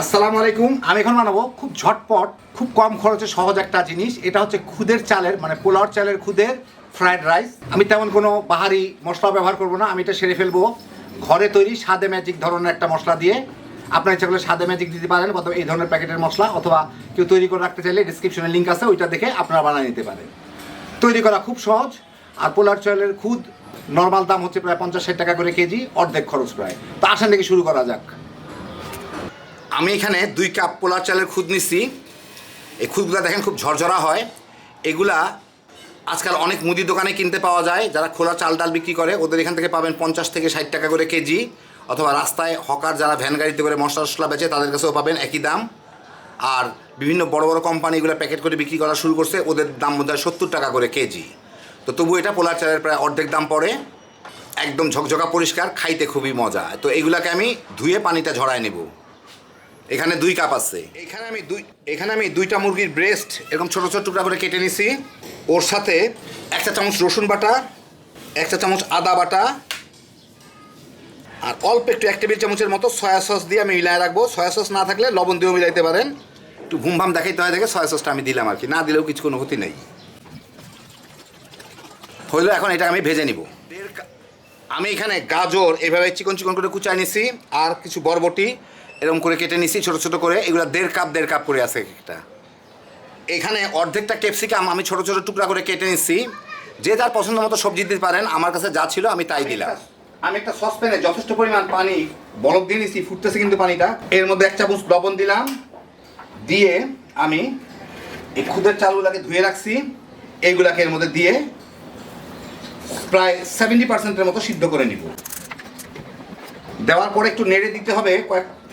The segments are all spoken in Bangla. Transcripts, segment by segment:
আসসালামু আলাইকুম। আমি এখন বানাবো খুব ঝটপট খুব কম খরচে সহজ একটা জিনিস। এটা হচ্ছে খুদের চালের মানে পোলাওর চালের খুদের ফ্রাইড রাইস। আমি তেমন কোনো বাহারি মশলা ব্যবহার করব না, আমি এটা সেরে ফেলবো ঘরে তৈরি সাদে ম্যাজিক ধরনের একটা মশলা দিয়ে। আপনার ইচ্ছা করলে সাদে ম্যাজিক দিতে পারেন অথবা এই ধরনের প্যাকেটের মশলা, অথবা কেউ তৈরি করে রাখতে চাইলে ডিসক্রিপশনে লিঙ্ক আছে, ওইটা দেখে আপনারা বানিয়ে নিতে পারেন। তৈরি করা খুব সহজ। আর পোলার চালের খুদ নর্মাল দাম হচ্ছে প্রায় 50-60 টাকা করে কেজি, অর্ধেক খরচ প্রায়। তো আসেন থেকে শুরু করা যাক। আমি এখানে 2 কাপ পোলার চালের খুদ নিছি। এই খুদগুলো দেখেন খুব ঝরঝরা হয়। এগুলা আজকাল অনেক মুদি দোকানে কিনতে পাওয়া যায়, যারা খোলা চাল ডাল বিক্রি করে ওদের এখান থেকে পাবেন 50 থেকে 60 টাকা করে কেজি, অথবা রাস্তায় হকার যারা ভ্যান গাড়িতে করে মশলা টশলা বেচে তাদের কাছেও পাবেন একই দাম। আর বিভিন্ন বড় বড় কোম্পানি এগুলো প্যাকেট করে বিক্রি করা শুরু করছে, ওদের দাম বোধ হয় 70 টাকা করে কেজি। তো তবু এটা পোলার চালের প্রায় অর্ধেক দাম পড়ে, একদম ঝকঝকা পরিষ্কার, খাইতে খুবই মজা। তো এগুলাকে আমি ধুয়ে পানিটা ঝরায় নেব। এখানে 2 কাপ আছে। এখানে আমি 2টা মুরগির ব্রেস্ট এরকম ছোটো ছোটো টুকরা করে কেটে নিছি। ওর সাথে 1 চা চামচ রসুন বাটা, 1 চা চামচ আদা বাটা, আর অল্প একটু 1 টেবিল চামচের মতো সয়া সস দিয়ে আমি মিলায় রাখবো। সয়া সস না থাকলে লবণ দিয়েও মিলাইতে পারেন। একটু ভুমভাম দেখাইতে হয় দেখে সয়া সসটা আমি দিলাম আর কি, না দিলেও কিছু কোনো ক্ষতি নেই। হইলো, এখন এটা আমি ভেজে নিব। আমি এখানে গাজর এভাবে চিকন চিকন করে কুচাই নিছি, আর কিছু বরবটি এরকম করে কেটে নিছি ছোটো ছোটো করে। এগুলো 1.5 কাপ করে আছে একটা। এখানে অর্ধেকটা ক্যাপসিকাম আমি ছোটো ছোটো টুকরা করে কেটে নিচ্ছি। যে যার পছন্দ মতো সবজি দিতে পারেন, আমার কাছে যা ছিল আমি তাই দিলাম। আমি একটা সসপ্যানে যথেষ্ট পরিমাণ পানি বরফ দিয়ে নিচ্ছি, ফুটতেছে কিন্তু পানিটা। এর মধ্যে 1 চামচ লবণ দিলাম, দিয়ে আমি এই খুদের চালগুলোকে ধুয়ে রাখছি এইগুলাকে এর মধ্যে দিয়ে প্রায় 70% মতো সিদ্ধ করে নিব। দেওয়ার পরে একটু নেড়ে দিতে হবে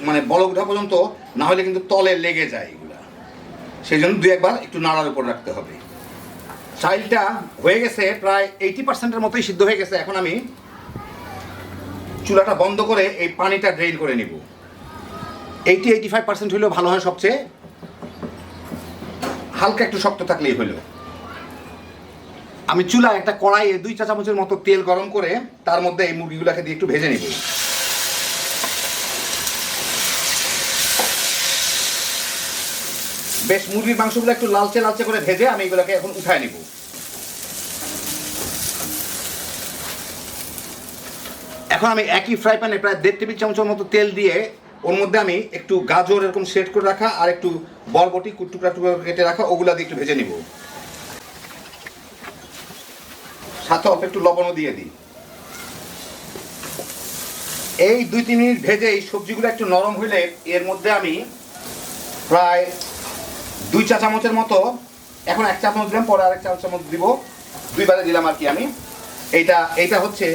মানে বলক ওঠা পর্যন্ত, না হলে কিন্তু তলে লেগে যায় এগুলা। সেই জন্য 2-1 বার একটু নাড়ার উপর রাখতে হবে। চালটা হয়ে গেছে প্রায় 80%-এর মতোই সিদ্ধ হয়ে গেছে। এখন আমি চুলাটা বন্ধ করে এই পানিটা ড্রেন করে নিব। 80-85% হলেও ভালো হয় সবচেয়ে, হালকা একটু শক্ত থাকলেই হলো। আমি চুলা একটা কড়াইয়ে 2 চা চামচের মতো তেল গরম করে তার মধ্যে এই মুরগিগুলোকে দিয়ে একটু ভেজে নিব। বেশ মুরগির মাংসগুলো একটু লালচে লালচে করে ভেজে আমি এগুলোকে এখন উঠায় নিব। এখন আমি একই ফ্রাই প্যানে প্রায় 1.5 টেবিল চামচের মতো তেল দিয়ে ওর মধ্যে আমি একটু গাজর এরকম সেট করে রাখা আর একটু বরবটি টুকরা টুকরা কেটে রাখা ওগুলা দিয়ে একটু ভেজে নিব। সাথে অল্প একটু লবণও দিয়ে দিই। এই 2-3 মিনিট ভেজে এই সবজিগুলো একটু নরম হইলে এর মধ্যে আমি প্রায় 2 চা চামচের মতো, এখন 1 চামচ দিলাম, পরে আরেক চামচ দিব, 2 বারে দিলাম আর কি আমি। এইটা হচ্ছে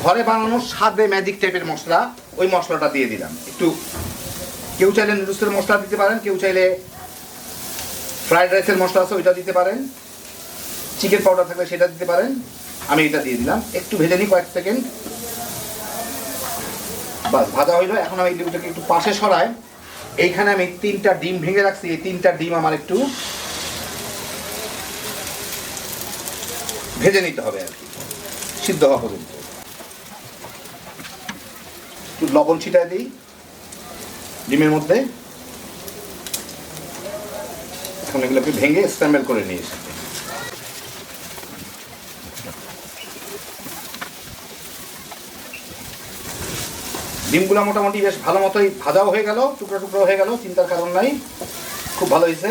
ঘরে বানানো সাদে ম্যাজিক টাইপের মশলা, ওই মশলাটা দিয়ে দিলাম একটু। কেউ চাইলে নুডলসের মশলা দিতে পারেন, কেউ চাইলে ফ্রাইড রাইসের মশলা আছে ওইটা দিতে পারেন, চিকেন পাউডার থাকলে সেটা দিতে পারেন। আমি এটা দিয়ে দিলাম, একটু ভেজে নিই কয়েক সেকেন্ড। বাস ভাজা হইলো। এখন আমি ডিমটাকে একটু পাশে সরাই। এইখানে আমি 3টা ডিম ভেঙে রাখছি, এই 3টা ডিম আমার একটু ভেজে নিতে হবে আর কি, সিদ্ধ হওয়া পর্যন্ত। একটু লবণ ছিটায় দিই ডিমের মধ্যে। এখন এগুলোকে ভেঙে স্ক্র্যাম্বল করে নিই। ডিমগুলো মোটামুটি বেশ ভালো মতোই ভাজাও হয়ে গেল, টুকরো টুকরো হয়ে গেল, চিন্তার কারণ নাই, খুব ভালো হয়েছে।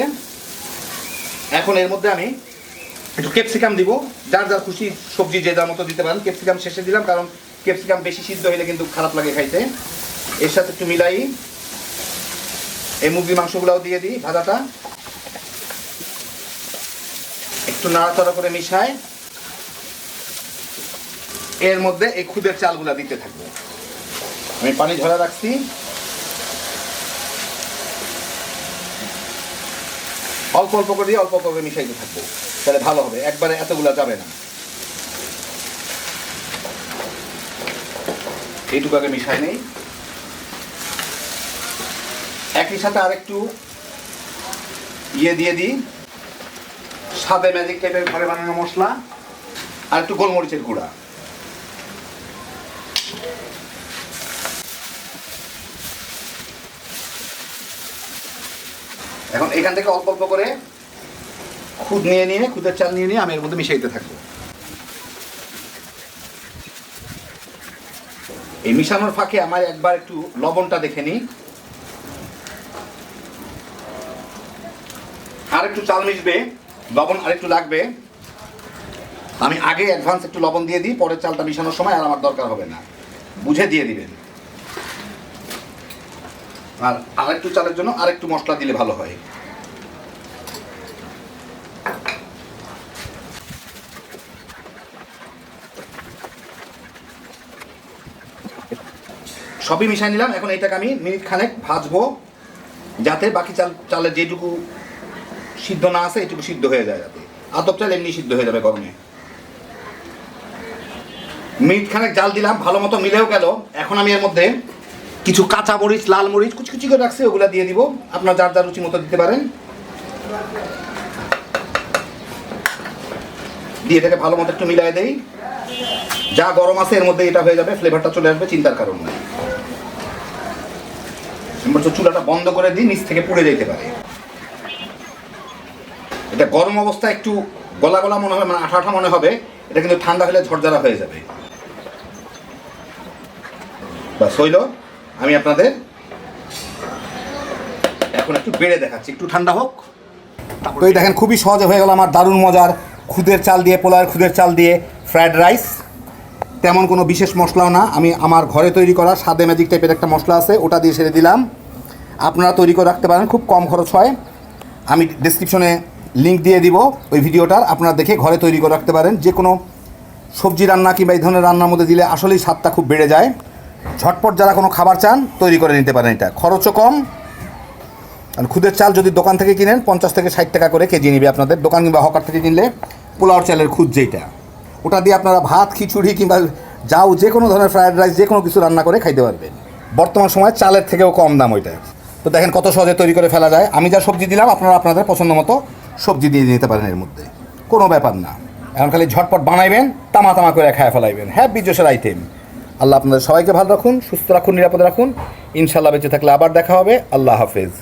এখন এর মধ্যে আমি একটু ক্যাপসিকাম দিব, যার যার খুশি সবজি যে যার মতো দিতে পারেন। ক্যাপসিকাম শেষে দিলাম, কারণ ক্যাপসিকাম বেশি সিদ্ধ হলে কিন্তু খারাপ লাগে খাইতে। এর সাথে একটু মিলাই এই মুরগির মাংসগুলোও দিয়ে দিই ভাজাটা, একটু নাড়াচাড়া করে মিশাই। এর মধ্যে এই খুদের চালগুলা দিতে থাকবো। আমি পানি ঝরা রাখছি, অল্প অল্প করে দিয়ে অল্প অল্প করে মিশাইতে থাকবো, তাহলে ভালো হবে, একবারে এতগুলা যাবে না। এইটুকু আগে মিশাই নেই। একই সাথে আরেকটু দিয়ে দিই সাদে ম্যাজিক টাইপের ঘরে বানানো মশলা, আর একটু গোলমরিচের গুঁড়া। এখন এখান থেকে অল্প অল্প করে খুদ নিয়ে খুদের চাল নিয়ে আমি এর মধ্যে মিশাইতে থাকবো। এই মিশানোর ফাঁকে আমার একবার একটু লবণটা দেখে নিই। আর একটু চাল মিশবে, লবণ আর একটু লাগবে। আমি আগে অ্যাডভান্স একটু লবণ দিয়ে দিই, পরে চালটা মিশানোর সময় আর আমার দরকার হবে না, বুঝে দিয়ে দিবেন। আর আরেকটু চালের জন্য আরেকটু মশলা দিলে ভালো হয়। সবই মিশাই নিলাম। এখন এটাকে আমি মিনিট খানেক ভাজবো, যাতে বাকি চালের যেটুকু সিদ্ধ না আছে এটুকু সিদ্ধ হয়ে যায়, যাতে আতপ চাল এমনি সিদ্ধ হয়ে যাবে গরমে। মিনিট খানেক জাল দিলাম, ভালো মতো মিলেও গেল। এখন আমি এর মধ্যে কিছু কাঁচা মরিচ, লাল মরিচ কুচি করে রাখছি, ওগুলা দিয়ে দিব। আপনার যার যার রুচি মতো দিতে পারেন। দিয়ে এটাকে ভালো মতো একটু মিলাই দেই। যা গরম আছে এর মধ্যে এটা হয়ে যাবে, ফ্লেভারটা চলে আসবে, চিন্তার কারণ নেই। চুলাটা বন্ধ করে দিই, নিচ থেকে পুড়ে যেতে পারে। এটা গরম অবস্থায় একটু গলা গলা মনে হবে, মানে আঠা আঠা মনে হবে। এটা কিন্তু ঠান্ডা হলে ঝরঝরা হয়ে যাবে। বাস হইল। আমি আপনাদের এখন একটু বেড়ে দেখাচ্ছি, একটু ঠান্ডা হোক। তো এই দেখেন, খুবই সহজে হয়ে গেল আমার দারুণ মজার খুদের চাল দিয়ে, পোলাওয়ের খুদের চাল দিয়ে ফ্রায়েড রাইস। তেমন কোনো বিশেষ মশলাও না, আমি আমার ঘরে তৈরি করা সাদে ম্যাজিক টাইপের একটা মশলা আছে, ওটা দিয়ে সেরে দিলাম। আপনারা তৈরি করে রাখতে পারেন, খুব কম খরচ হয়। আমি ডেসক্রিপশনে লিঙ্ক দিয়ে দিব ওই ভিডিওটার, আপনারা দেখে ঘরে তৈরি করে রাখতে পারেন। যে কোনো সবজি রান্না কিংবা এই ধরনের রান্নার মধ্যে দিলে আসলেই স্বাদটা খুব বেড়ে যায়। ঝটপট যারা কোনো খাবার চান তৈরি করে নিতে পারেন, এটা খরচও কম। আর খুদের চাল যদি দোকান থেকে কিনেন 50 থেকে 60 টাকা করে কেজি নেবে আপনাদের। দোকান কিংবা হকার থেকে কিনলে পোলাওর চালের খুদ যেটা, ওটা দিয়ে আপনারা ভাত, খিচুড়ি কিংবা যাও যে কোনো ধরনের ফ্রায়েড রাইস যে কোনো কিছু রান্না করে খাইতে পারবেন। বর্তমান সময় চালের থেকেও কম দাম ওইটা। তো দেখেন কত সহজে তৈরি করে ফেলা যায়। আমি যা সবজি দিলাম আপনারা আপনাদের পছন্দ মতো সবজি দিয়ে নিতে পারেন, এর মধ্যে কোনো ব্যাপার না। এখন খালি ঝটপট বানাইবেন, তামা তামা করে খায় ফেলাইবেন। Happy জোশের item. আল্লাহ আপনাদের সবাইকে ভালো রাখুন, সুস্থ রাখুন, নিরাপদে রাখুন। ইনশাল্লাহ বেঁচে থাকলে আবার দেখা হবে। আল্লাহ হাফেজ।